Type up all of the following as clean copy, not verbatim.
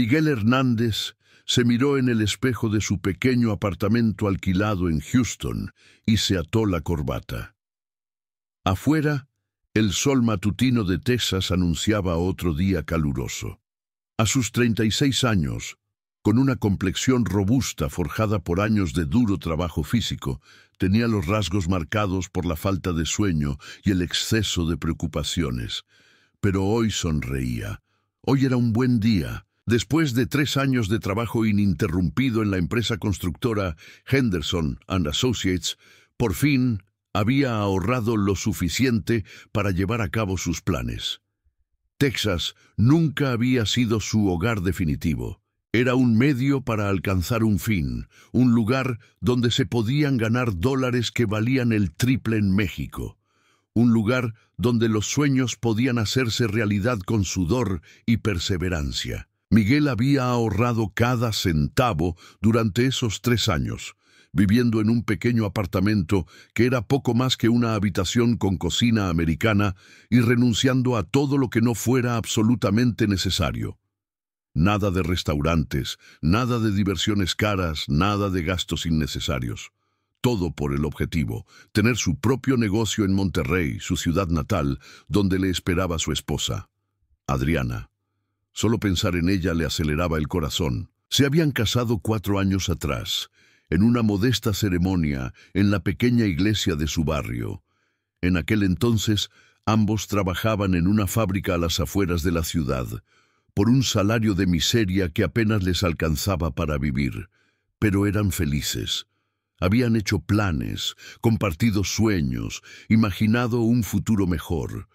Miguel Hernández se miró en el espejo de su pequeño apartamento alquilado en Houston y se ató la corbata. Afuera, el sol matutino de Texas anunciaba otro día caluroso. A sus 36 años, con una complexión robusta forjada por años de duro trabajo físico, tenía los rasgos marcados por la falta de sueño y el exceso de preocupaciones. Pero hoy sonreía. Hoy era un buen día. Después de 3 años de trabajo ininterrumpido en la empresa constructora Henderson and Associates, por fin había ahorrado lo suficiente para llevar a cabo sus planes. Texas nunca había sido su hogar definitivo. Era un medio para alcanzar un fin, un lugar donde se podían ganar dólares que valían el triple en México. Un lugar donde los sueños podían hacerse realidad con sudor y perseverancia. Miguel había ahorrado cada centavo durante esos 3 años, viviendo en un pequeño apartamento que era poco más que una habitación con cocina americana y renunciando a todo lo que no fuera absolutamente necesario. Nada de restaurantes, nada de diversiones caras, nada de gastos innecesarios. Todo por el objetivo, tener su propio negocio en Monterrey, su ciudad natal, donde le esperaba su esposa, Adriana. Solo pensar en ella le aceleraba el corazón. Se habían casado 4 años atrás, en una modesta ceremonia en la pequeña iglesia de su barrio. En aquel entonces, ambos trabajaban en una fábrica a las afueras de la ciudad, por un salario de miseria que apenas les alcanzaba para vivir. Pero eran felices. Habían hecho planes, compartido sueños, imaginado un futuro mejor.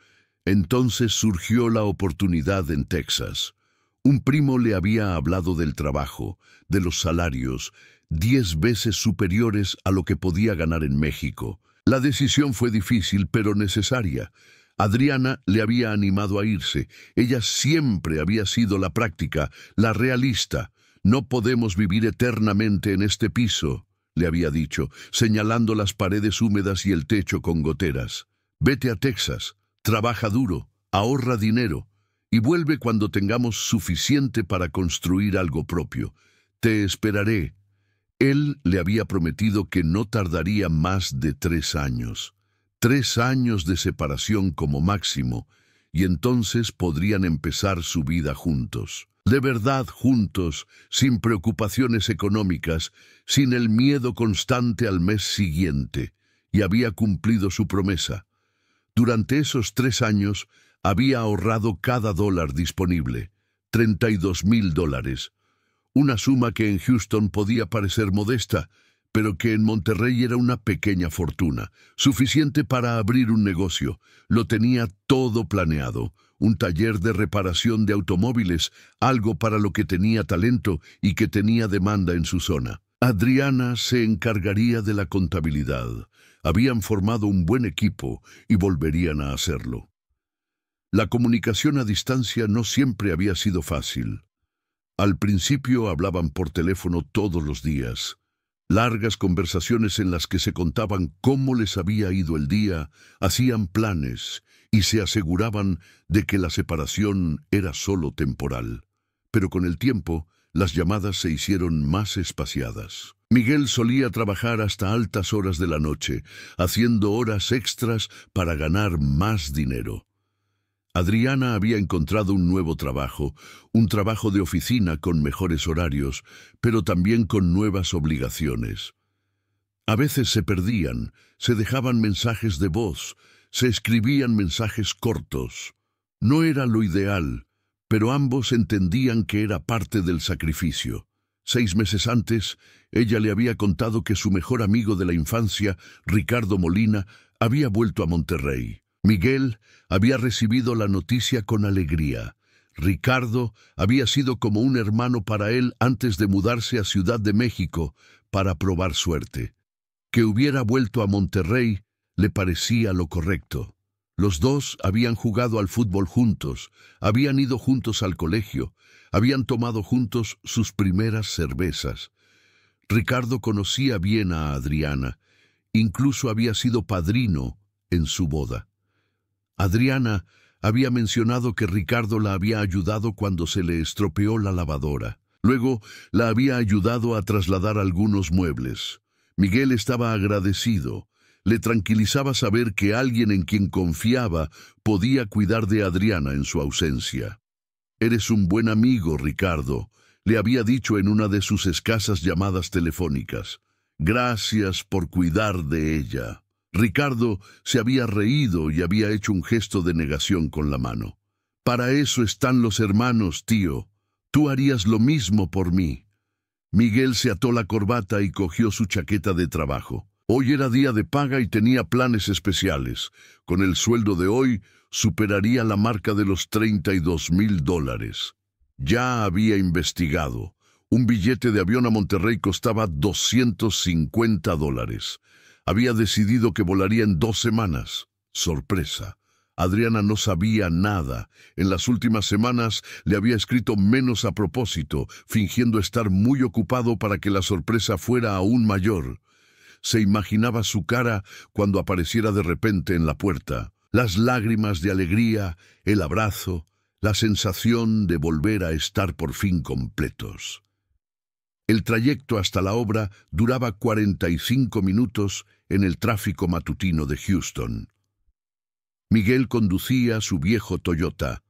Entonces surgió la oportunidad en Texas. Un primo le había hablado del trabajo, de los salarios, 10 veces superiores a lo que podía ganar en México. La decisión fue difícil, pero necesaria. Adriana le había animado a irse. Ella siempre había sido la práctica, la realista. No podemos vivir eternamente en este piso, le había dicho, señalando las paredes húmedas y el techo con goteras. Vete a Texas, trabaja duro, ahorra dinero y vuelve cuando tengamos suficiente para construir algo propio. Te esperaré. Él le había prometido que no tardaría más de 3 años. 3 años de separación como máximo, y entonces podrían empezar su vida juntos. De verdad juntos, sin preocupaciones económicas, sin el miedo constante al mes siguiente, y había cumplido su promesa. Durante esos 3 años había ahorrado cada dólar disponible, $32,000, una suma que en Houston podía parecer modesta, pero que en Monterrey era una pequeña fortuna, suficiente para abrir un negocio. Lo tenía todo planeado, un taller de reparación de automóviles, algo para lo que tenía talento y que tenía demanda en su zona. Adriana se encargaría de la contabilidad. Habían formado un buen equipo y volverían a hacerlo. La comunicación a distancia no siempre había sido fácil. Al principio hablaban por teléfono todos los días. Largas conversaciones en las que se contaban cómo les había ido el día, hacían planes y se aseguraban de que la separación era solo temporal. Pero con el tiempo, las llamadas se hicieron más espaciadas. Miguel solía trabajar hasta altas horas de la noche, haciendo horas extras para ganar más dinero. Adriana había encontrado un nuevo trabajo, un trabajo de oficina con mejores horarios, pero también con nuevas obligaciones. A veces se perdían, se dejaban mensajes de voz, se escribían mensajes cortos. No era lo ideal, pero ambos entendían que era parte del sacrificio. 6 meses antes, ella le había contado que su mejor amigo de la infancia, Ricardo Molina, había vuelto a Monterrey. Miguel había recibido la noticia con alegría. Ricardo había sido como un hermano para él antes de mudarse a Ciudad de México para probar suerte. Que hubiera vuelto a Monterrey le parecía lo correcto. Los dos habían jugado al fútbol juntos, habían ido juntos al colegio, habían tomado juntos sus primeras cervezas. Ricardo conocía bien a Adriana, incluso había sido padrino en su boda. Adriana Había mencionado que Ricardo la había ayudado cuando se le estropeó la lavadora. Luego la había ayudado a trasladar algunos muebles. Miguel estaba agradecido. Le tranquilizaba saber que alguien en quien confiaba podía cuidar de Adriana en su ausencia. «Eres un buen amigo, Ricardo», le había dicho en una de sus escasas llamadas telefónicas. «Gracias por cuidar de ella». Ricardo se había reído y había hecho un gesto de negación con la mano. «Para eso están los hermanos, tío. Tú harías lo mismo por mí». Miguel se ató la corbata y cogió su chaqueta de trabajo. Hoy era día de paga y tenía planes especiales. Con el sueldo de hoy, superaría la marca de los $32,000. Ya había investigado. Un billete de avión a Monterrey costaba $250. Había decidido que volaría en 2 semanas. Sorpresa. Adriana no sabía nada. En las últimas semanas le había escrito menos a propósito, fingiendo estar muy ocupado para que la sorpresa fuera aún mayor. Se imaginaba su cara cuando apareciera de repente en la puerta. Las lágrimas de alegría, el abrazo, la sensación de volver a estar por fin completos. El trayecto hasta la obra duraba 45 minutos en el tráfico matutino de Houston. Miguel conducía su viejo Toyota,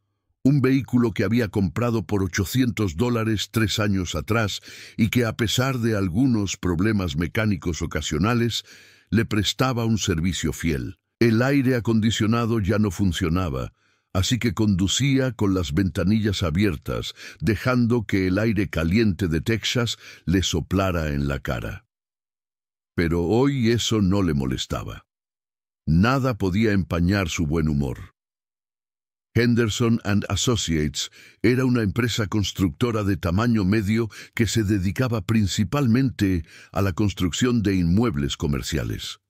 un vehículo que había comprado por $800 3 años atrás y que, a pesar de algunos problemas mecánicos ocasionales, le prestaba un servicio fiel. El aire acondicionado ya no funcionaba, así que conducía con las ventanillas abiertas, dejando que el aire caliente de Texas le soplara en la cara. Pero hoy eso no le molestaba. Nada podía empañar su buen humor. Henderson and Associates era una empresa constructora de tamaño medio que se dedicaba principalmente a la construcción de inmuebles comerciales.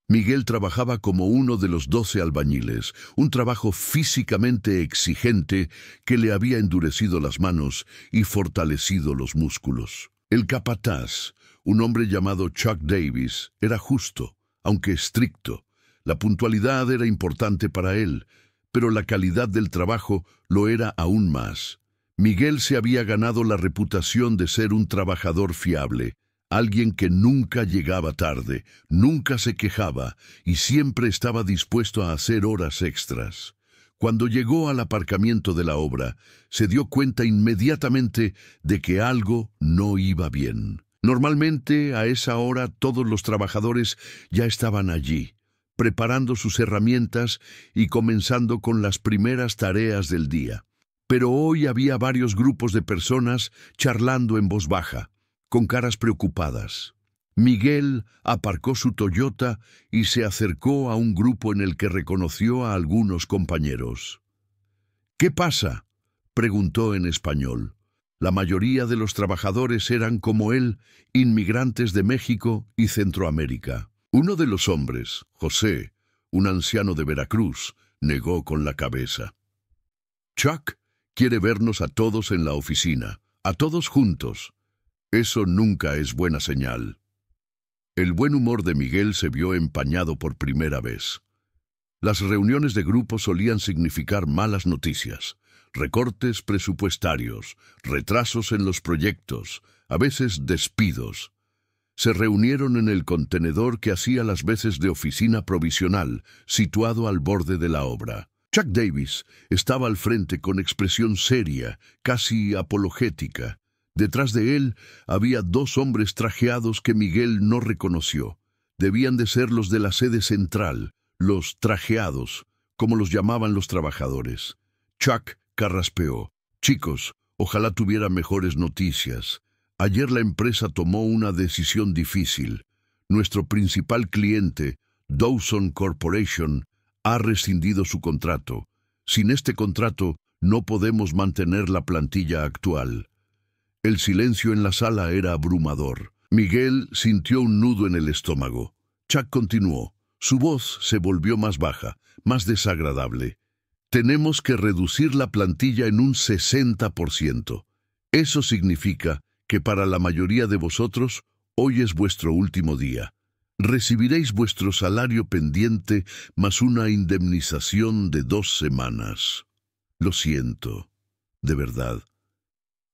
Miguel trabajaba como uno de los 12 albañiles, un trabajo físicamente exigente que le había endurecido las manos y fortalecido los músculos. El capataz, un hombre llamado Chuck Davis, era justo, aunque estricto. La puntualidad era importante para él, pero la calidad del trabajo lo era aún más. Miguel se había ganado la reputación de ser un trabajador fiable, alguien que nunca llegaba tarde, nunca se quejaba y siempre estaba dispuesto a hacer horas extras. Cuando llegó al aparcamiento de la obra, se dio cuenta inmediatamente de que algo no iba bien. Normalmente, a esa hora, todos los trabajadores ya estaban allí, preparando sus herramientas y comenzando con las primeras tareas del día. Pero hoy había varios grupos de personas charlando en voz baja, con caras preocupadas. Miguel aparcó su Toyota y se acercó a un grupo en el que reconoció a algunos compañeros. «¿Qué pasa?», preguntó en español. La mayoría de los trabajadores eran, como él, inmigrantes de México y Centroamérica. Uno de los hombres, José, un anciano de Veracruz, negó con la cabeza. «Chuck quiere vernos a todos en la oficina, a todos juntos. Eso nunca es buena señal». El buen humor de Miguel se vio empañado por primera vez. Las reuniones de grupo solían significar malas noticias, recortes presupuestarios, retrasos en los proyectos, a veces despidos. Se reunieron en el contenedor que hacía las veces de oficina provisional, situado al borde de la obra. Chuck Davis estaba al frente con expresión seria, casi apologética. Detrás de él había 2 hombres trajeados que Miguel no reconoció. Debían de ser los de la sede central, los trajeados, como los llamaban los trabajadores. Chuck carraspeó. «Chicos, ojalá tuviera mejores noticias. Ayer la empresa tomó una decisión difícil. Nuestro principal cliente, Dawson Corporation, ha rescindido su contrato. Sin este contrato, no podemos mantener la plantilla actual». El silencio en la sala era abrumador. Miguel sintió un nudo en el estómago. Chuck continuó. Su voz se volvió más baja, más desagradable. «Tenemos que reducir la plantilla en un 60%. Eso significa que para la mayoría de vosotros, hoy es vuestro último día. Recibiréis vuestro salario pendiente más una indemnización de 2 semanas. Lo siento, de verdad.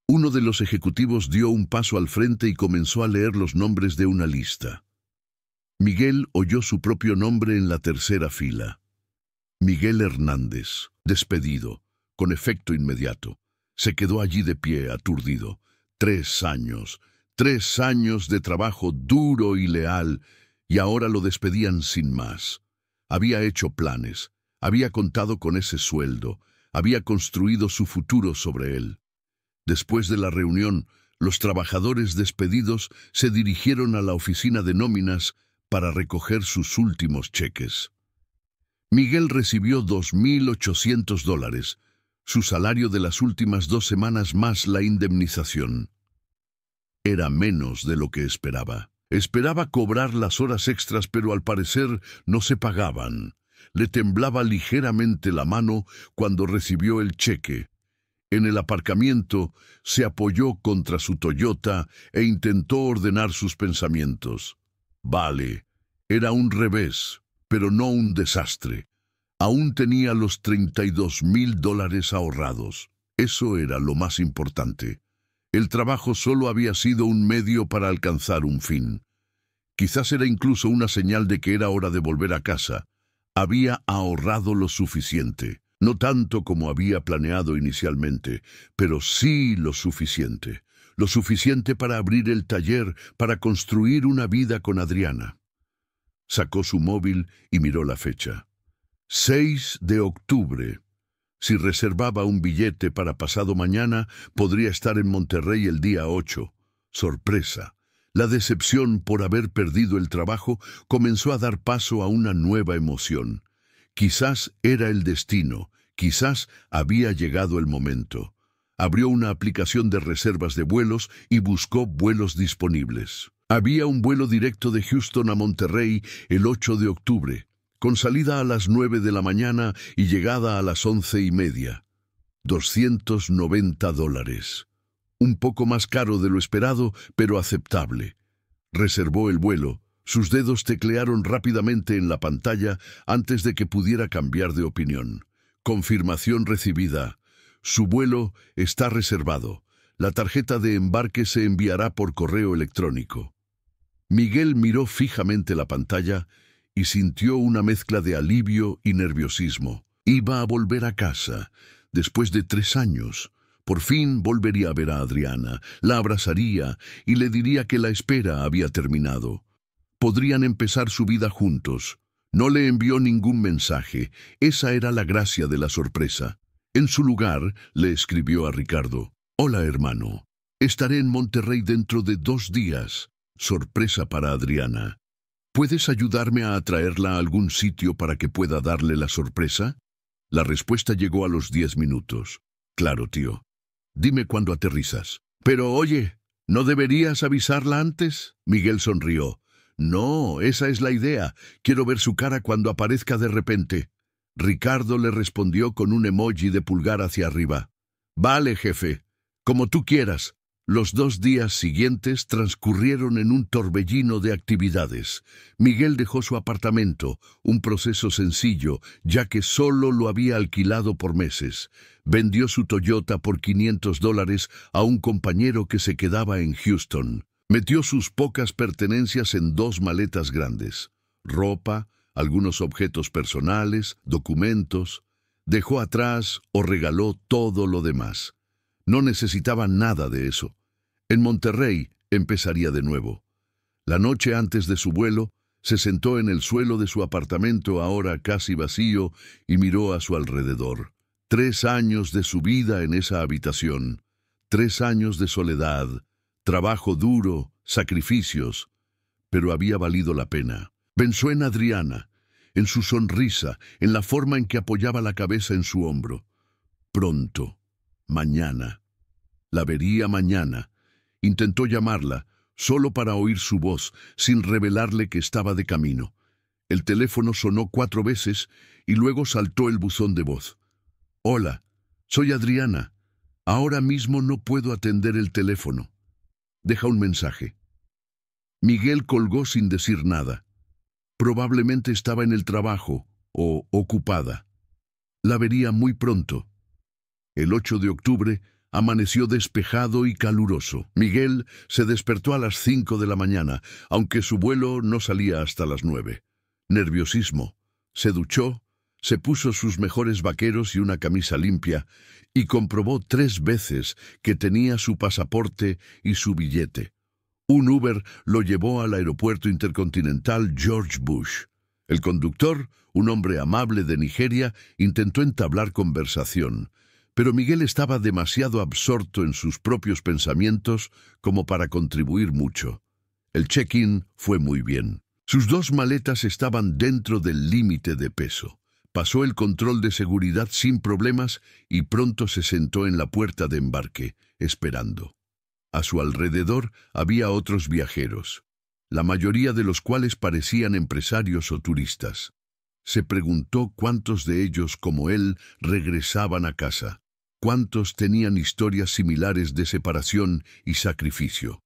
Uno de los ejecutivos dio un paso al frente y comenzó a leer los nombres de una lista. Miguel oyó su propio nombre en la tercera fila. Miguel Hernández, despedido, con efecto inmediato. Se quedó allí de pie, aturdido. 3 años, 3 años de trabajo duro y leal, y ahora lo despedían sin más. Había hecho planes, había contado con ese sueldo, había construido su futuro sobre él. Después de la reunión, los trabajadores despedidos se dirigieron a la oficina de nóminas para recoger sus últimos cheques. Miguel recibió $2.800, su salario de las últimas 2 semanas más la indemnización. Era menos de lo que esperaba. Esperaba cobrar las horas extras, pero al parecer no se pagaban. Le temblaba ligeramente la mano cuando recibió el cheque. En el aparcamiento se apoyó contra su Toyota e intentó ordenar sus pensamientos. Vale, era un revés, pero no un desastre. Aún tenía los $32.000 ahorrados. Eso era lo más importante. El trabajo solo había sido un medio para alcanzar un fin. Quizás era incluso una señal de que era hora de volver a casa. Había ahorrado lo suficiente. No tanto como había planeado inicialmente, pero sí lo suficiente. Lo suficiente para abrir el taller, para construir una vida con Adriana. Sacó su móvil y miró la fecha. 6 de octubre. Si reservaba un billete para pasado mañana, podría estar en Monterrey el día 8. Sorpresa. La decepción por haber perdido el trabajo comenzó a dar paso a una nueva emoción. Quizás era el destino, quizás había llegado el momento. Abrió una aplicación de reservas de vuelos y buscó vuelos disponibles. Había un vuelo directo de Houston a Monterrey el 8 de octubre, con salida a las 9 de la mañana y llegada a las 11:30. $290. Un poco más caro de lo esperado, pero aceptable. Reservó el vuelo. Sus dedos teclearon rápidamente en la pantalla antes de que pudiera cambiar de opinión. Confirmación recibida. Su vuelo está reservado. La tarjeta de embarque se enviará por correo electrónico. Miguel miró fijamente la pantalla y sintió una mezcla de alivio y nerviosismo. Iba a volver a casa. Después de 3 años, por fin volvería a ver a Adriana, la abrazaría y le diría que la espera había terminado. Podrían empezar su vida juntos. No le envió ningún mensaje. Esa era la gracia de la sorpresa. En su lugar, le escribió a Ricardo. «Hola, hermano. Estaré en Monterrey dentro de 2 días. Sorpresa para Adriana. ¿Puedes ayudarme a atraerla a algún sitio para que pueda darle la sorpresa?» La respuesta llegó a los 10 minutos. «Claro, tío. Dime cuándo aterrizas». «Pero oye, ¿no deberías avisarla antes?» Miguel sonrió. «No, esa es la idea. Quiero ver su cara cuando aparezca de repente». Ricardo le respondió con un emoji de pulgar hacia arriba. «Vale, jefe. Como tú quieras». Los 2 días siguientes transcurrieron en un torbellino de actividades. Miguel dejó su apartamento, un proceso sencillo, ya que solo lo había alquilado por meses. Vendió su Toyota por $500 a un compañero que se quedaba en Houston. Metió sus pocas pertenencias en 2 maletas grandes. Ropa, algunos objetos personales, documentos. Dejó atrás o regaló todo lo demás. No necesitaba nada de eso. En Monterrey empezaría de nuevo. La noche antes de su vuelo, se sentó en el suelo de su apartamento, ahora casi vacío, y miró a su alrededor. 3 años de su vida en esa habitación. 3 años de soledad, trabajo duro, sacrificios. Pero había valido la pena. Pensó en Adriana, en su sonrisa, en la forma en que apoyaba la cabeza en su hombro. Pronto. Mañana. La vería mañana. Intentó llamarla, solo para oír su voz, sin revelarle que estaba de camino. El teléfono sonó 4 veces y luego saltó el buzón de voz. «Hola, soy Adriana. Ahora mismo no puedo atender el teléfono. Deja un mensaje». Miguel colgó sin decir nada. Probablemente estaba en el trabajo o ocupada. La vería muy pronto. El 8 de octubre amaneció despejado y caluroso. Miguel se despertó a las 5 de la mañana, aunque su vuelo no salía hasta las 9. Nerviosismo. Se duchó, se puso sus mejores vaqueros y una camisa limpia, y comprobó 3 veces que tenía su pasaporte y su billete. Un Uber lo llevó al aeropuerto intercontinental George Bush. El conductor, un hombre amable de Nigeria, intentó entablar conversación, pero Miguel estaba demasiado absorto en sus propios pensamientos como para contribuir mucho. El check-in fue muy bien. Sus 2 maletas estaban dentro del límite de peso. Pasó el control de seguridad sin problemas y pronto se sentó en la puerta de embarque, esperando. A su alrededor había otros viajeros, la mayoría de los cuales parecían empresarios o turistas. Se preguntó cuántos de ellos, como él, regresaban a casa. Cuántos tenían historias similares de separación y sacrificio.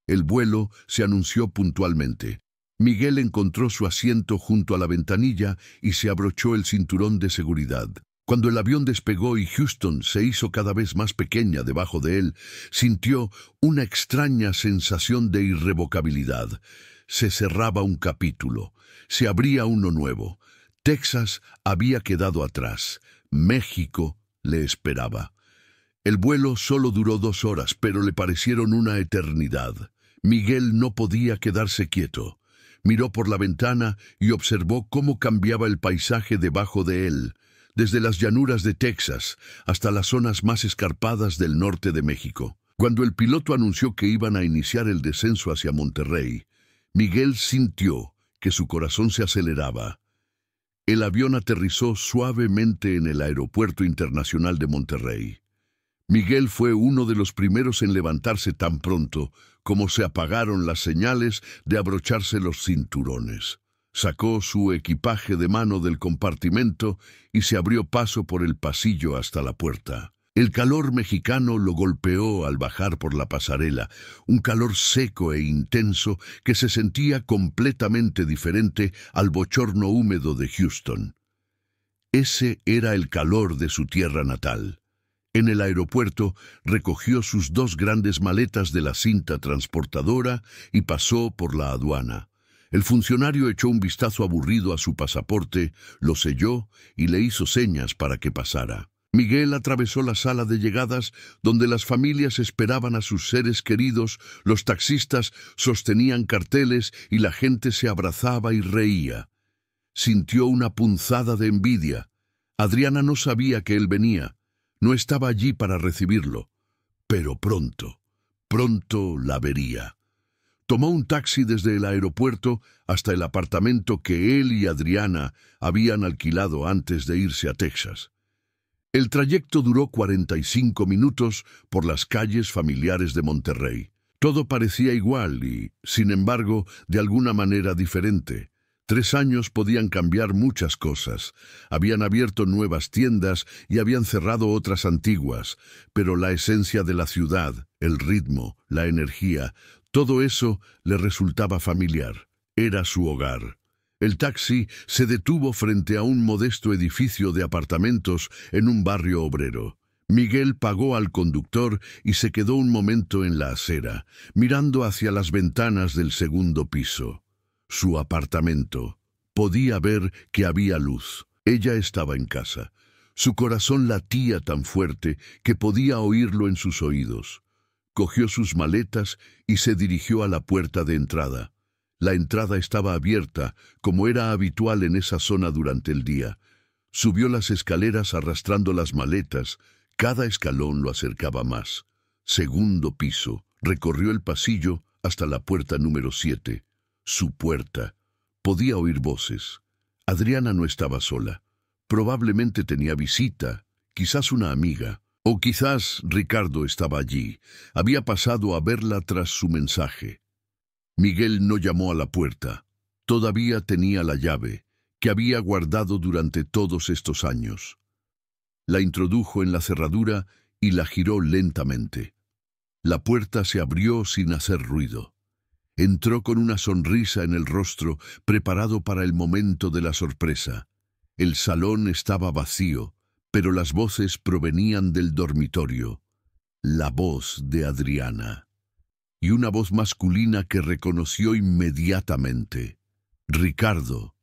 El vuelo se anunció puntualmente. Miguel encontró su asiento junto a la ventanilla y se abrochó el cinturón de seguridad. Cuando el avión despegó y Houston se hizo cada vez más pequeña debajo de él, sintió una extraña sensación de irrevocabilidad. Se cerraba un capítulo, se abría uno nuevo. Texas había quedado atrás. México le esperaba. El vuelo solo duró 2 horas, pero le parecieron una eternidad. Miguel no podía quedarse quieto. Miró por la ventana y observó cómo cambiaba el paisaje debajo de él, desde las llanuras de Texas hasta las zonas más escarpadas del norte de México. Cuando el piloto anunció que iban a iniciar el descenso hacia Monterrey, Miguel sintió que su corazón se aceleraba. El avión aterrizó suavemente en el Aeropuerto Internacional de Monterrey. Miguel fue uno de los primeros en levantarse tan pronto como se apagaron las señales de abrocharse los cinturones. Sacó su equipaje de mano del compartimento y se abrió paso por el pasillo hasta la puerta. El calor mexicano lo golpeó al bajar por la pasarela, un calor seco e intenso que se sentía completamente diferente al bochorno húmedo de Houston. Ese era el calor de su tierra natal. En el aeropuerto recogió sus 2 grandes maletas de la cinta transportadora y pasó por la aduana. El funcionario echó un vistazo aburrido a su pasaporte, lo selló y le hizo señas para que pasara. Miguel atravesó la sala de llegadas donde las familias esperaban a sus seres queridos, los taxistas sostenían carteles y la gente se abrazaba y reía. Sintió una punzada de envidia. Adriana no sabía que él venía. No estaba allí para recibirlo. Pero pronto la vería. Tomó un taxi desde el aeropuerto hasta el apartamento que él y Adriana habían alquilado antes de irse a Texas. El trayecto duró 45 minutos por las calles familiares de Monterrey. Todo parecía igual y, sin embargo, de alguna manera diferente. 3 años podían cambiar muchas cosas. Habían abierto nuevas tiendas y habían cerrado otras antiguas, pero la esencia de la ciudad, el ritmo, la energía, todo eso le resultaba familiar. Era su hogar. El taxi se detuvo frente a un modesto edificio de apartamentos en un barrio obrero. Miguel pagó al conductor y se quedó un momento en la acera, mirando hacia las ventanas del segundo piso. Su apartamento. Podía ver que había luz. Ella estaba en casa. Su corazón latía tan fuerte que podía oírlo en sus oídos. Cogió sus maletas y se dirigió a la puerta de entrada. La entrada estaba abierta, como era habitual en esa zona durante el día. Subió las escaleras arrastrando las maletas. Cada escalón lo acercaba más. Segundo piso. Recorrió el pasillo hasta la puerta número 7. Su puerta. Podía oír voces. Adriana no estaba sola. Probablemente tenía visita, quizás una amiga. O quizás Ricardo estaba allí. Había pasado a verla tras su mensaje. Miguel no llamó a la puerta. Todavía tenía la llave, que había guardado durante todos estos años. La introdujo en la cerradura y la giró lentamente. La puerta se abrió sin hacer ruido. Entró con una sonrisa en el rostro, preparado para el momento de la sorpresa. El salón estaba vacío, pero las voces provenían del dormitorio. La voz de Adriana. Y una voz masculina que reconoció inmediatamente. Ricardo.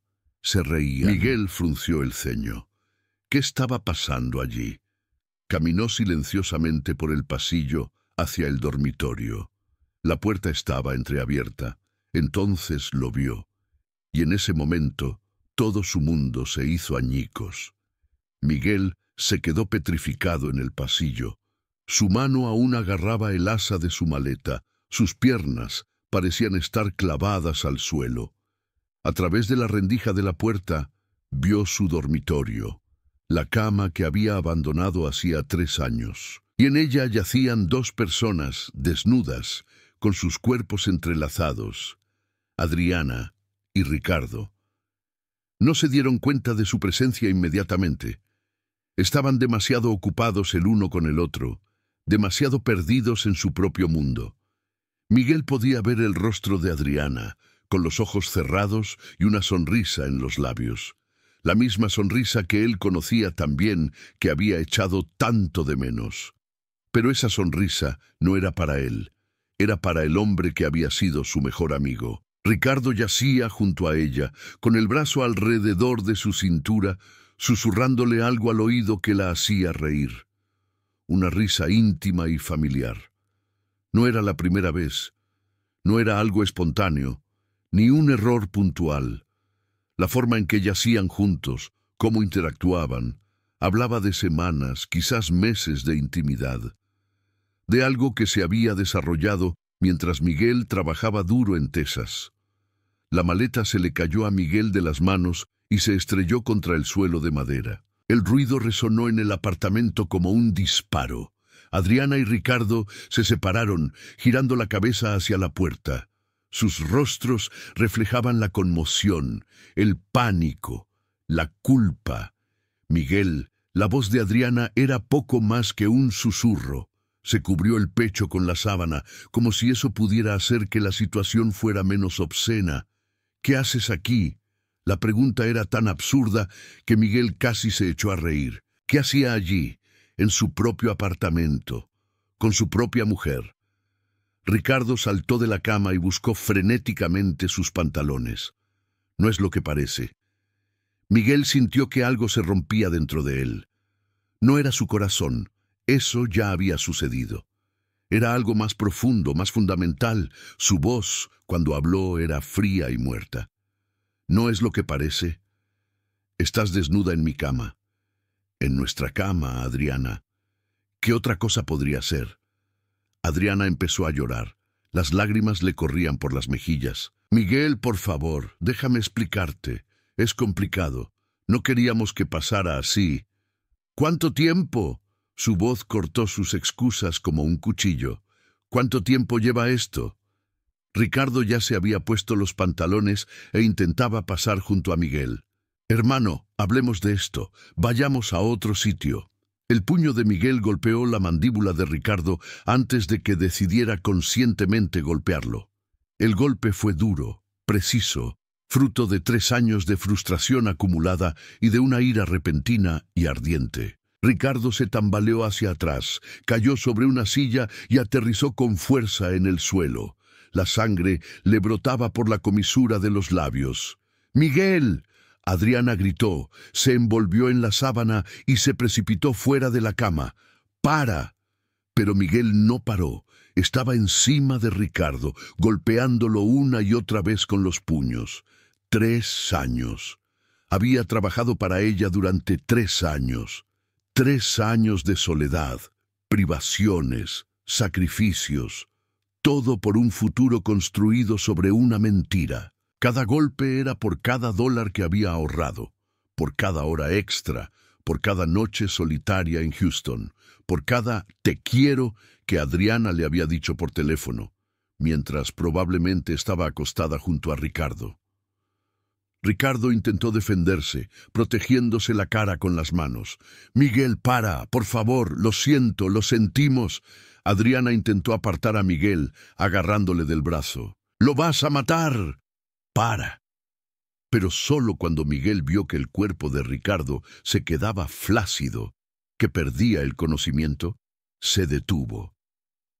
Se reía. Miguel frunció el ceño. ¿Qué estaba pasando allí? Caminó silenciosamente por el pasillo hacia el dormitorio. La puerta estaba entreabierta. Entonces lo vio. Y en ese momento, todo su mundo se hizo añicos. Miguel se quedó petrificado en el pasillo. Su mano aún agarraba el asa de su maleta. Sus piernas parecían estar clavadas al suelo. A través de la rendija de la puerta, vio su dormitorio, la cama que había abandonado hacía 3 años. Y en ella yacían 2 personas, desnudas, con sus cuerpos entrelazados, Adriana y Ricardo. No se dieron cuenta de su presencia inmediatamente. Estaban demasiado ocupados el uno con el otro, demasiado perdidos en su propio mundo. Miguel podía ver el rostro de Adriana, con los ojos cerrados y una sonrisa en los labios. La misma sonrisa que él conocía tan bien, que había echado tanto de menos. Pero esa sonrisa no era para él, era para el hombre que había sido su mejor amigo. Ricardo yacía junto a ella, con el brazo alrededor de su cintura, susurrándole algo al oído que la hacía reír. Una risa íntima y familiar. No era la primera vez, no era algo espontáneo, ni un error puntual. La forma en que yacían juntos, cómo interactuaban, hablaba de semanas, quizás meses de intimidad. De algo que se había desarrollado mientras Miguel trabajaba duro en Texas. La maleta se le cayó a Miguel de las manos y se estrelló contra el suelo de madera. El ruido resonó en el apartamento como un disparo. Adriana y Ricardo se separaron, girando la cabeza hacia la puerta. Sus rostros reflejaban la conmoción, el pánico, la culpa. Miguel, la voz de Adriana era poco más que un susurro. Se cubrió el pecho con la sábana, como si eso pudiera hacer que la situación fuera menos obscena. ¿Qué haces aquí? La pregunta era tan absurda que Miguel casi se echó a reír. ¿Qué hacía allí, en su propio apartamento, con su propia mujer? Ricardo saltó de la cama y buscó frenéticamente sus pantalones. No es lo que parece. Miguel sintió que algo se rompía dentro de él. No era su corazón, eso ya había sucedido. Era algo más profundo, más fundamental. Su voz, cuando habló, era fría y muerta. ¿No es lo que parece? Estás desnuda en mi cama. En nuestra cama, Adriana. ¿Qué otra cosa podría ser? Adriana empezó a llorar. Las lágrimas le corrían por las mejillas. Miguel, por favor, déjame explicarte. Es complicado. No queríamos que pasara así. ¿Cuánto tiempo? Su voz cortó sus excusas como un cuchillo. ¿Cuánto tiempo lleva esto? Ricardo ya se había puesto los pantalones e intentaba pasar junto a Miguel. Hermano, hablemos de esto. Vayamos a otro sitio. El puño de Miguel golpeó la mandíbula de Ricardo antes de que decidiera conscientemente golpearlo. El golpe fue duro, preciso, fruto de 3 años de frustración acumulada y de una ira repentina y ardiente. Ricardo se tambaleó hacia atrás, cayó sobre una silla y aterrizó con fuerza en el suelo. La sangre le brotaba por la comisura de los labios. ¡Miguel! Adriana gritó, se envolvió en la sábana y se precipitó fuera de la cama. ¡Para! Pero Miguel no paró. Estaba encima de Ricardo, golpeándolo una y otra vez con los puños. 3 años. Había trabajado para ella durante 3 años. 3 años de soledad, privaciones, sacrificios. Todo por un futuro construido sobre una mentira. Cada golpe era por cada $1 que había ahorrado, por cada hora extra, por cada noche solitaria en Houston, por cada «te quiero» que Adriana le había dicho por teléfono, mientras probablemente estaba acostada junto a Ricardo. Ricardo intentó defenderse, protegiéndose la cara con las manos. «Miguel, para, por favor, lo siento, lo sentimos». Adriana intentó apartar a Miguel, agarrándole del brazo. ¡Lo vas a matar! ¡Para! Pero solo cuando Miguel vio que el cuerpo de Ricardo se quedaba flácido, que perdía el conocimiento, se detuvo.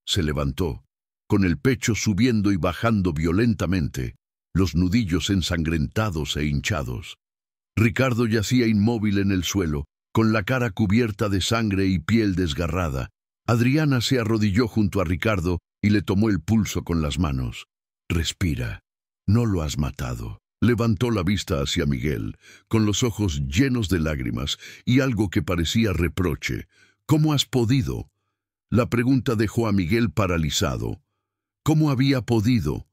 Se levantó, con el pecho subiendo y bajando violentamente, los nudillos ensangrentados e hinchados. Ricardo yacía inmóvil en el suelo, con la cara cubierta de sangre y piel desgarrada. Adriana se arrodilló junto a Ricardo y le tomó el pulso con las manos. «Respira, no lo has matado». Levantó la vista hacia Miguel, con los ojos llenos de lágrimas y algo que parecía reproche. «¿Cómo has podido?» La pregunta dejó a Miguel paralizado. ¿Cómo había podido?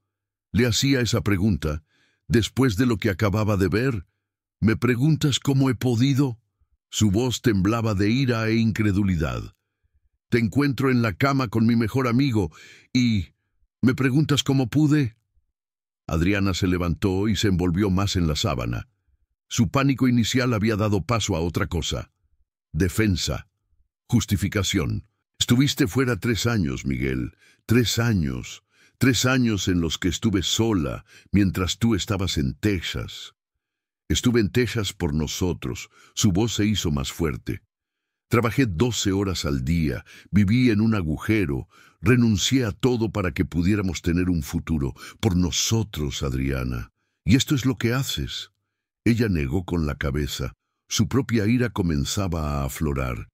Le hacía esa pregunta, después de lo que acababa de ver. ¿Me preguntas cómo he podido? Su voz temblaba de ira e incredulidad. Te encuentro en la cama con mi mejor amigo y... ¿me preguntas cómo pude? Adriana se levantó y se envolvió más en la sábana. Su pánico inicial había dado paso a otra cosa. Defensa. Justificación. Estuviste fuera 3 años, Miguel. 3 años. 3 años en los que estuve sola, mientras tú estabas en Texas. Estuve en Texas por nosotros. Su voz se hizo más fuerte. Trabajé 12 horas al día, viví en un agujero, renuncié a todo para que pudiéramos tener un futuro. Por nosotros, Adriana. Y esto es lo que haces. Ella negó con la cabeza. Su propia ira comenzaba a aflorar.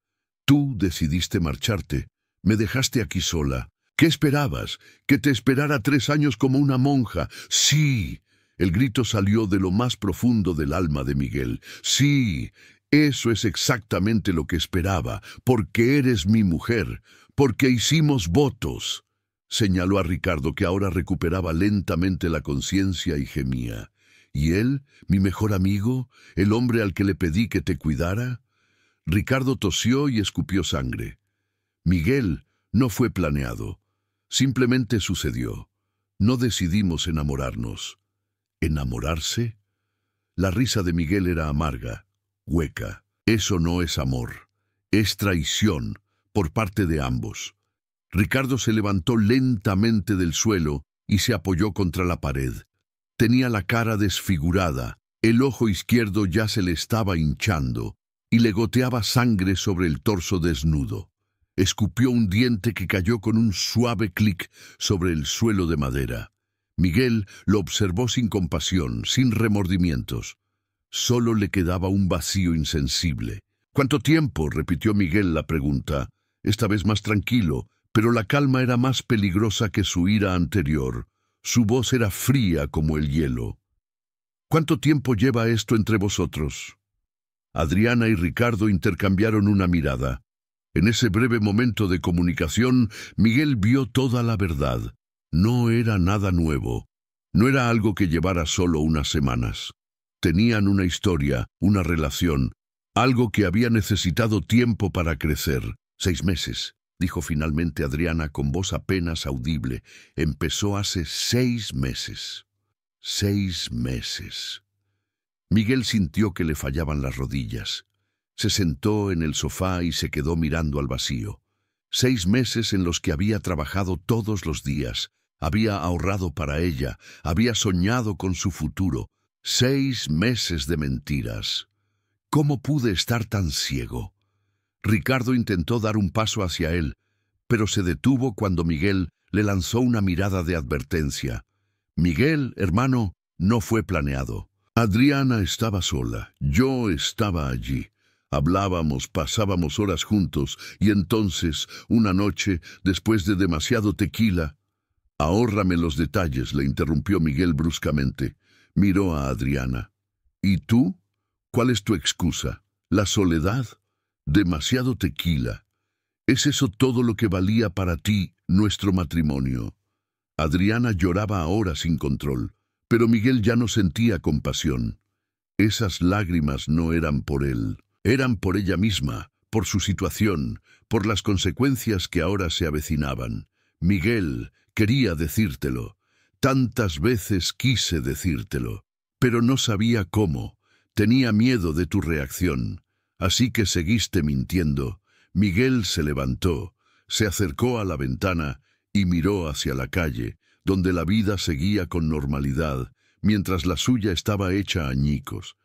Tú decidiste marcharte. Me dejaste aquí sola. ¿Qué esperabas? ¿Que te esperara 3 años como una monja? ¡Sí! El grito salió de lo más profundo del alma de Miguel. ¡Sí! Eso es exactamente lo que esperaba, porque eres mi mujer, porque hicimos votos. Señaló a Ricardo, que ahora recuperaba lentamente la conciencia y gemía. ¿Y él, mi mejor amigo, el hombre al que le pedí que te cuidara? Ricardo tosió y escupió sangre. Miguel, no fue planeado. Simplemente sucedió. No decidimos enamorarnos. ¿Enamorarse? La risa de Miguel era amarga, hueca. Eso no es amor. Es traición por parte de ambos. Ricardo se levantó lentamente del suelo y se apoyó contra la pared. Tenía la cara desfigurada, el ojo izquierdo ya se le estaba hinchando y le goteaba sangre sobre el torso desnudo. Escupió un diente que cayó con un suave clic sobre el suelo de madera. Miguel lo observó sin compasión, sin remordimientos. Solo le quedaba un vacío insensible. «¿Cuánto tiempo?», repitió Miguel la pregunta, esta vez más tranquilo, pero la calma era más peligrosa que su ira anterior. Su voz era fría como el hielo. «¿Cuánto tiempo lleva esto entre vosotros?» Adriana y Ricardo intercambiaron una mirada. En ese breve momento de comunicación, Miguel vio toda la verdad. No era nada nuevo. No era algo que llevara solo unas semanas. Tenían una historia, una relación, algo que había necesitado tiempo para crecer. 6 meses, dijo finalmente Adriana con voz apenas audible. Empezó hace 6 meses. 6 meses. Miguel sintió que le fallaban las rodillas. Se sentó en el sofá y se quedó mirando al vacío. 6 meses en los que había trabajado todos los días, había ahorrado para ella, había soñado con su futuro. 6 meses de mentiras. ¿Cómo pude estar tan ciego? Ricardo intentó dar un paso hacia él, pero se detuvo cuando Miguel le lanzó una mirada de advertencia. «Miguel, hermano, no fue planeado. Adriana estaba sola, yo estaba allí. Hablábamos, pasábamos horas juntos, y entonces, una noche, después de demasiado tequila...» «Ahórrame los detalles», le interrumpió Miguel bruscamente. Miró a Adriana. «¿Y tú? ¿Cuál es tu excusa? ¿La soledad? Demasiado tequila. ¿Es eso todo lo que valía para ti nuestro matrimonio?» Adriana lloraba ahora sin control, pero Miguel ya no sentía compasión. Esas lágrimas no eran por él. Eran por ella misma, por su situación, por las consecuencias que ahora se avecinaban. «Miguel, quería decírtelo. Tantas veces quise decírtelo, pero no sabía cómo. Tenía miedo de tu reacción. Así que seguiste mintiendo». Miguel se levantó, se acercó a la ventana y miró hacia la calle, donde la vida seguía con normalidad, mientras la suya estaba hecha añicos.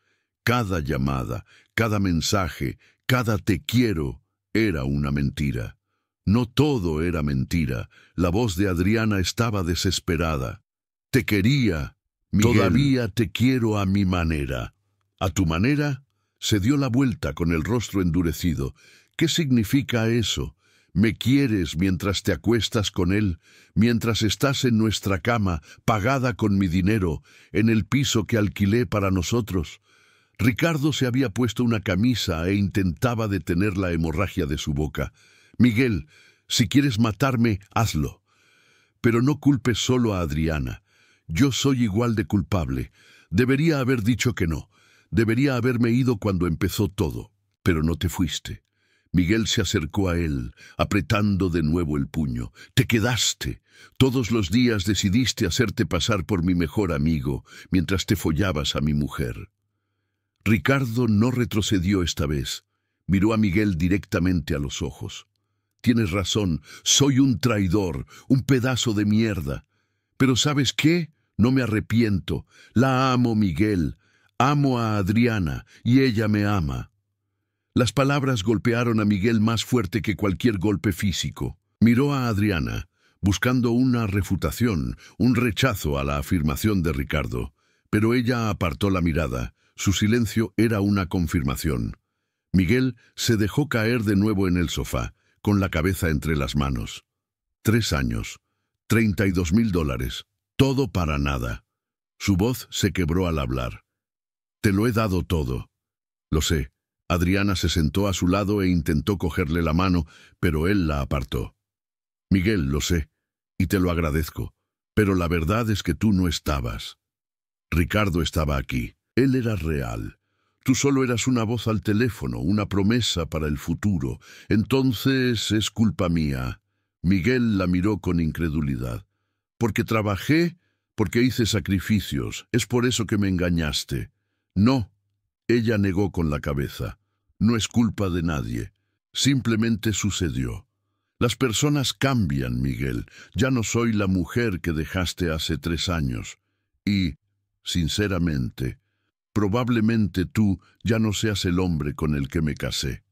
Cada llamada, cada mensaje, cada te quiero era una mentira. No todo era mentira. La voz de Adriana estaba desesperada. Te quería, Miguel. Todavía te quiero a mi manera. ¿A tu manera? Se dio la vuelta con el rostro endurecido. ¿Qué significa eso? ¿Me quieres mientras te acuestas con él, mientras estás en nuestra cama, pagada con mi dinero, en el piso que alquilé para nosotros? Ricardo se había puesto una camisa e intentaba detener la hemorragia de su boca. Miguel, si quieres matarme, hazlo. Pero no culpes solo a Adriana. Yo soy igual de culpable. Debería haber dicho que no. Debería haberme ido cuando empezó todo. Pero no te fuiste. Miguel se acercó a él, apretando de nuevo el puño. Te quedaste. Todos los días decidiste hacerte pasar por mi mejor amigo, mientras te follabas a mi mujer. Ricardo no retrocedió esta vez. Miró a Miguel directamente a los ojos. Tienes razón, soy un traidor, un pedazo de mierda. Pero ¿sabes qué? No me arrepiento. La amo, Miguel. Amo a Adriana, y ella me ama. Las palabras golpearon a Miguel más fuerte que cualquier golpe físico. Miró a Adriana, buscando una refutación, un rechazo a la afirmación de Ricardo. Pero ella apartó la mirada. Su silencio era una confirmación. Miguel se dejó caer de nuevo en el sofá, con la cabeza entre las manos. 3 años, $32,000, todo para nada. Su voz se quebró al hablar. Te lo he dado todo. Lo sé. Adriana se sentó a su lado e intentó cogerle la mano, pero él la apartó. Miguel, lo sé, y te lo agradezco, pero la verdad es que tú no estabas. Ricardo estaba aquí. Él era real. Tú solo eras una voz al teléfono, una promesa para el futuro. Entonces es culpa mía. Miguel la miró con incredulidad. Porque trabajé, porque hice sacrificios. Es por eso que me engañaste. No. Ella negó con la cabeza. No es culpa de nadie. Simplemente sucedió. Las personas cambian, Miguel. Ya no soy la mujer que dejaste hace 3 años. Y, sinceramente, probablemente tú ya no seas el hombre con el que me casé.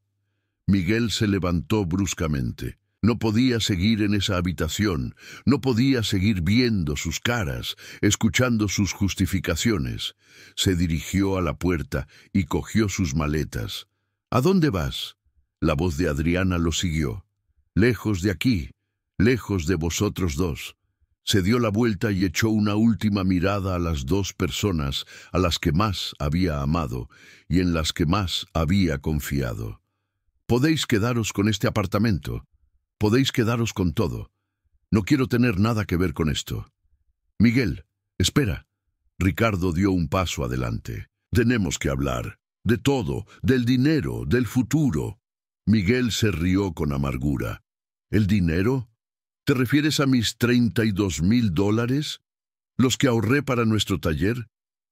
Miguel se levantó bruscamente. No podía seguir en esa habitación. No podía seguir viendo sus caras, escuchando sus justificaciones. Se dirigió a la puerta y cogió sus maletas. ¿A dónde vas? La voz de Adriana lo siguió. Lejos de aquí, lejos de vosotros dos. Se dio la vuelta y echó una última mirada a las 2 personas a las que más había amado y en las que más había confiado. Podéis quedaros con este apartamento. Podéis quedaros con todo. No quiero tener nada que ver con esto. Miguel, espera. Ricardo dio un paso adelante. Tenemos que hablar. De todo, del dinero, del futuro. Miguel se rió con amargura. ¿El dinero? ¿Te refieres a mis $32,000? ¿Los que ahorré para nuestro taller?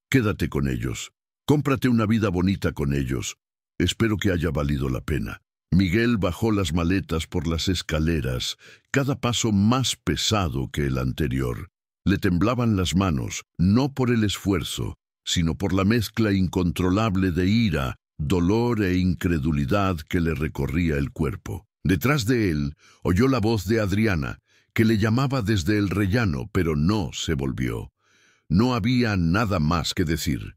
Quédate con ellos. Cómprate una vida bonita con ellos. Espero que haya valido la pena. Miguel bajó las maletas por las escaleras, cada paso más pesado que el anterior. Le temblaban las manos, no por el esfuerzo, sino por la mezcla incontrolable de ira, dolor e incredulidad que le recorría el cuerpo. Detrás de él oyó la voz de Adriana, que le llamaba desde el rellano, pero no se volvió. No había nada más que decir.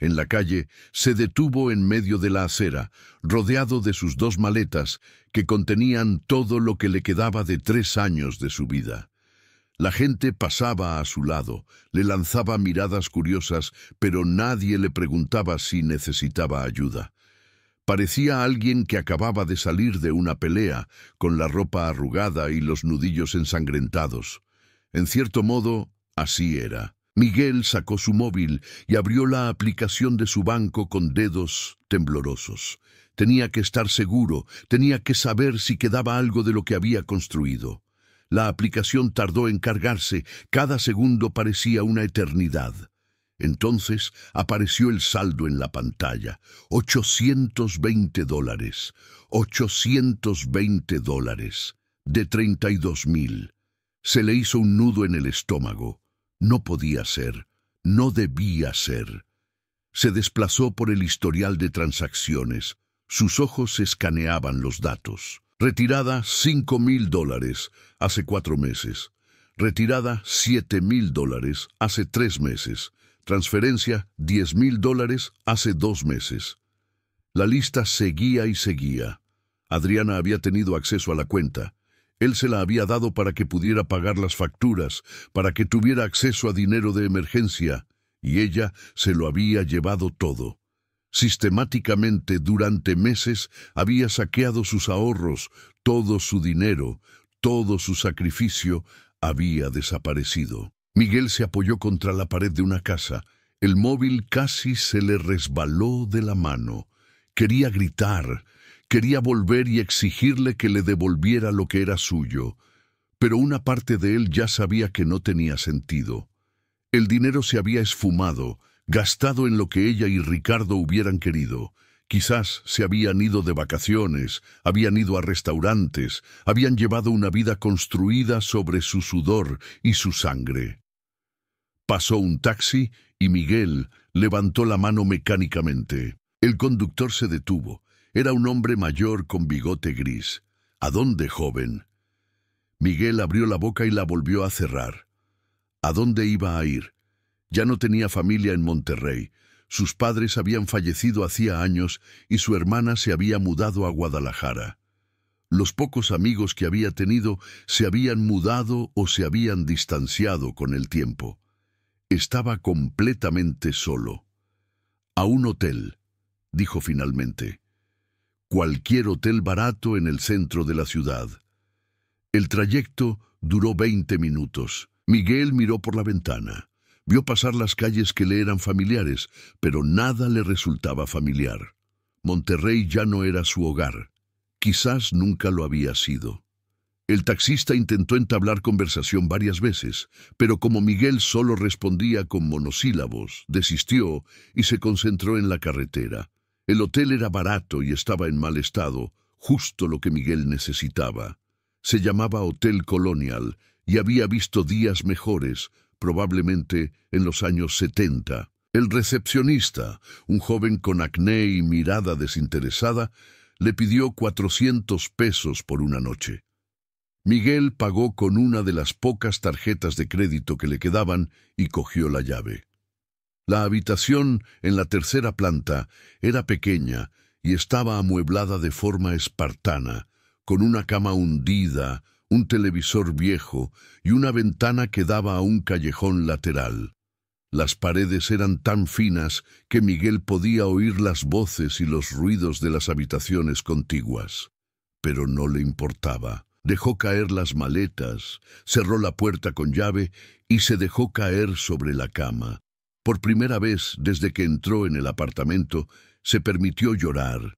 En la calle se detuvo en medio de la acera, rodeado de sus 2 maletas que contenían todo lo que le quedaba de 3 años de su vida. La gente pasaba a su lado, le lanzaba miradas curiosas, pero nadie le preguntaba si necesitaba ayuda. Parecía alguien que acababa de salir de una pelea, con la ropa arrugada y los nudillos ensangrentados. En cierto modo, así era. Miguel sacó su móvil y abrió la aplicación de su banco con dedos temblorosos. Tenía que estar seguro, tenía que saber si quedaba algo de lo que había construido. La aplicación tardó en cargarse, cada segundo parecía una eternidad. Entonces apareció el saldo en la pantalla. $820. $820 de 32,000. Se le hizo un nudo en el estómago. No podía ser. No debía ser. Se desplazó por el historial de transacciones. Sus ojos escaneaban los datos. Retirada $5.000 hace 4 meses. Retirada $7.000 hace 3 meses. Transferencia $10.000 hace 2 meses. La lista seguía y seguía. Adriana había tenido acceso a la cuenta. Él se la había dado para que pudiera pagar las facturas, para que tuviera acceso a dinero de emergencia, y ella se lo había llevado todo. Sistemáticamente, durante meses, había saqueado sus ahorros, todo su dinero, todo su sacrificio había desaparecido. Miguel se apoyó contra la pared de una casa. El móvil casi se le resbaló de la mano. Quería gritar, quería volver y exigirle que le devolviera lo que era suyo, pero una parte de él ya sabía que no tenía sentido. El dinero se había esfumado, gastado en lo que ella y Ricardo hubieran querido. Quizás se habían ido de vacaciones, habían ido a restaurantes, habían llevado una vida construida sobre su sudor y su sangre. Pasó un taxi y Miguel levantó la mano mecánicamente. El conductor se detuvo. Era un hombre mayor con bigote gris. ¿A dónde, joven? Miguel abrió la boca y la volvió a cerrar. ¿A dónde iba a ir? Ya no tenía familia en Monterrey. Sus padres habían fallecido hacía años y su hermana se había mudado a Guadalajara. Los pocos amigos que había tenido se habían mudado o se habían distanciado con el tiempo. Estaba completamente solo. «A un hotel», dijo finalmente. «Cualquier hotel barato en el centro de la ciudad». El trayecto duró 20 minutos. Miguel miró por la ventana. Vio pasar las calles que le eran familiares, pero nada le resultaba familiar. Monterrey ya no era su hogar. Quizás nunca lo había sido. El taxista intentó entablar conversación varias veces, pero como Miguel solo respondía con monosílabos, desistió y se concentró en la carretera. El hotel era barato y estaba en mal estado, justo lo que Miguel necesitaba. Se llamaba Hotel Colonial y había visto días mejores, probablemente en los años 70. El recepcionista, un joven con acné y mirada desinteresada, le pidió 400 pesos por una noche. Miguel pagó con una de las pocas tarjetas de crédito que le quedaban y cogió la llave. La habitación en la tercera planta era pequeña y estaba amueblada de forma espartana, con una cama hundida, un televisor viejo y una ventana que daba a un callejón lateral. Las paredes eran tan finas que Miguel podía oír las voces y los ruidos de las habitaciones contiguas. Pero no le importaba. Dejó caer las maletas, cerró la puerta con llave y se dejó caer sobre la cama. Por primera vez desde que entró en el apartamento, se permitió llorar.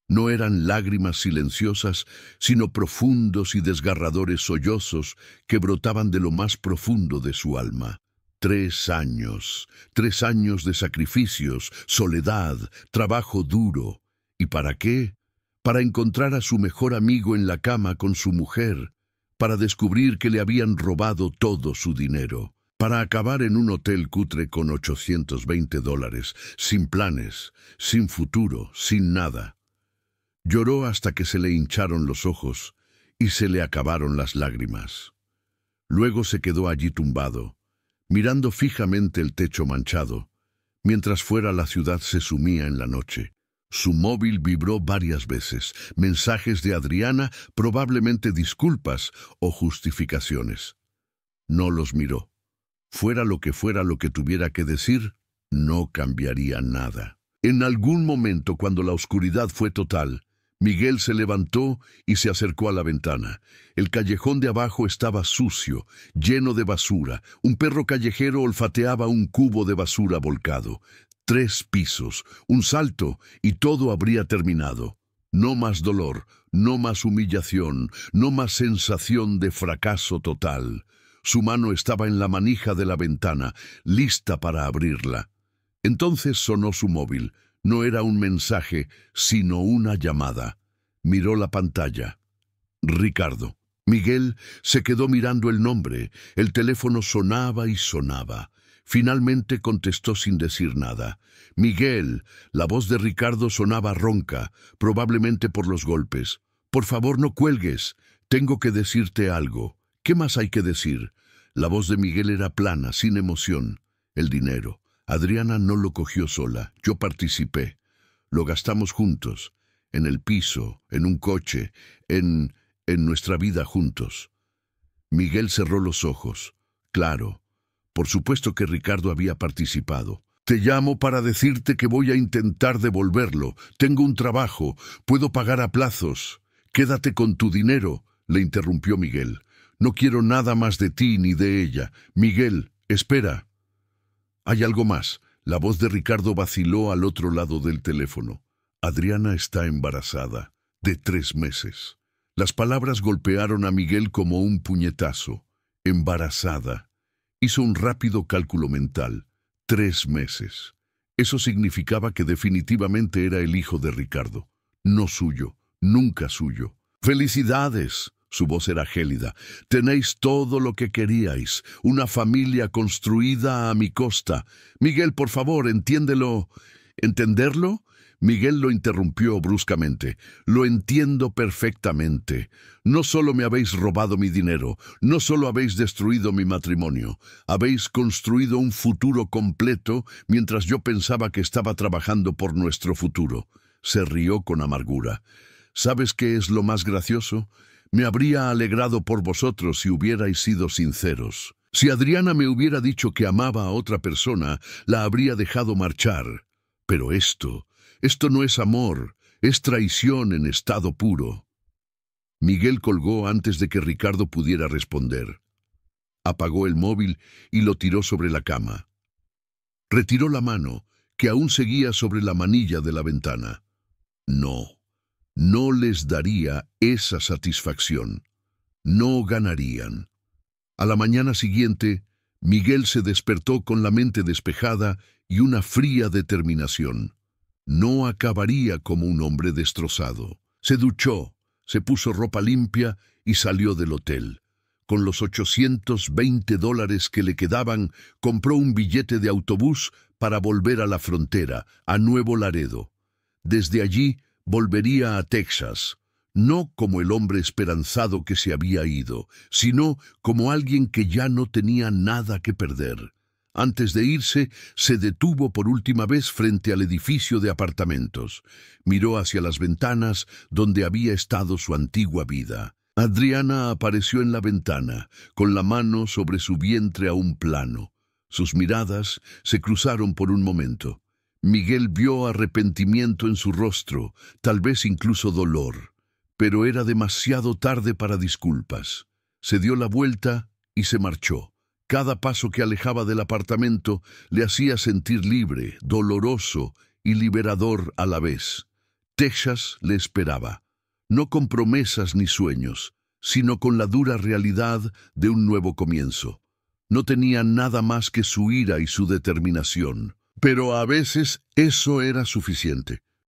No eran lágrimas silenciosas, sino profundos y desgarradores sollozos que brotaban de lo más profundo de su alma. 3 años, 3 años de sacrificios, soledad, trabajo duro. ¿Y para qué? Para encontrar a su mejor amigo en la cama con su mujer, para descubrir que le habían robado todo su dinero, para acabar en un hotel cutre con $820, sin planes, sin futuro, sin nada. Lloró hasta que se le hincharon los ojos y se le acabaron las lágrimas. Luego se quedó allí tumbado, mirando fijamente el techo manchado, mientras fuera la ciudad se sumía en la noche. Su móvil vibró varias veces, mensajes de Adriana, probablemente disculpas o justificaciones. No los miró. Fuera lo que tuviera que decir, no cambiaría nada. En algún momento, cuando la oscuridad fue total, Miguel se levantó y se acercó a la ventana. El callejón de abajo estaba sucio, lleno de basura. Un perro callejero olfateaba un cubo de basura volcado. 3 pisos, un salto y todo habría terminado. No más dolor, no más humillación, no más sensación de fracaso total. Su mano estaba en la manija de la ventana, lista para abrirla. Entonces sonó su móvil. No era un mensaje, sino una llamada. Miró la pantalla. Ricardo. Miguel se quedó mirando el nombre. El teléfono sonaba y sonaba. Finalmente contestó sin decir nada. Miguel, la voz de Ricardo sonaba ronca, probablemente por los golpes. Por favor, no cuelgues. Tengo que decirte algo. ¿Qué más hay que decir? La voz de Miguel era plana, sin emoción. El dinero. Adriana no lo cogió sola. Yo participé. Lo gastamos juntos. En el piso, en un coche, en nuestra vida juntos. Miguel cerró los ojos. Claro. Por supuesto que Ricardo había participado. Te llamo para decirte que voy a intentar devolverlo. Tengo un trabajo. Puedo pagar a plazos. Quédate con tu dinero, le interrumpió Miguel. No quiero nada más de ti ni de ella. Miguel, espera. Hay algo más. La voz de Ricardo vaciló al otro lado del teléfono. Adriana está embarazada, de 3 meses. Las palabras golpearon a Miguel como un puñetazo. Embarazada. Hizo un rápido cálculo mental. 3 meses. Eso significaba que definitivamente era el hijo de Ricardo. No suyo, nunca suyo. ¡Felicidades! Su voz era gélida. Tenéis todo lo que queríais. Una familia construida a mi costa. Miguel, por favor, entiéndelo. ¿Entenderlo? Miguel lo interrumpió bruscamente. Lo entiendo perfectamente. No solo me habéis robado mi dinero, no solo habéis destruido mi matrimonio, habéis construido un futuro completo mientras yo pensaba que estaba trabajando por nuestro futuro. Se rió con amargura. ¿Sabes qué es lo más gracioso? Me habría alegrado por vosotros si hubierais sido sinceros. Si Adriana me hubiera dicho que amaba a otra persona, la habría dejado marchar. Pero esto no es amor, es traición en estado puro. Miguel colgó antes de que Ricardo pudiera responder. Apagó el móvil y lo tiró sobre la cama. Retiró la mano, que aún seguía sobre la manilla de la ventana. No les daría esa satisfacción. No ganarían. A la mañana siguiente, Miguel se despertó con la mente despejada y una fría determinación. No acabaría como un hombre destrozado. Se duchó, se puso ropa limpia y salió del hotel. Con los $820 que le quedaban, compró un billete de autobús para volver a la frontera, a Nuevo Laredo. Desde allí volvería a Texas, no como el hombre esperanzado que se había ido, sino como alguien que ya no tenía nada que perder. Antes de irse, se detuvo por última vez frente al edificio de apartamentos. Miró hacia las ventanas donde había estado su antigua vida. Adriana apareció en la ventana, con la mano sobre su vientre aún plano. Sus miradas se cruzaron por un momento. Miguel vio arrepentimiento en su rostro, tal vez incluso dolor. Pero era demasiado tarde para disculpas. Se dio la vuelta y se marchó. Cada paso que alejaba del apartamento le hacía sentir libre, doloroso y liberador a la vez. Texas le esperaba, no con promesas ni sueños, sino con la dura realidad de un nuevo comienzo. No tenía nada más que su ira y su determinación, pero a veces eso era suficiente.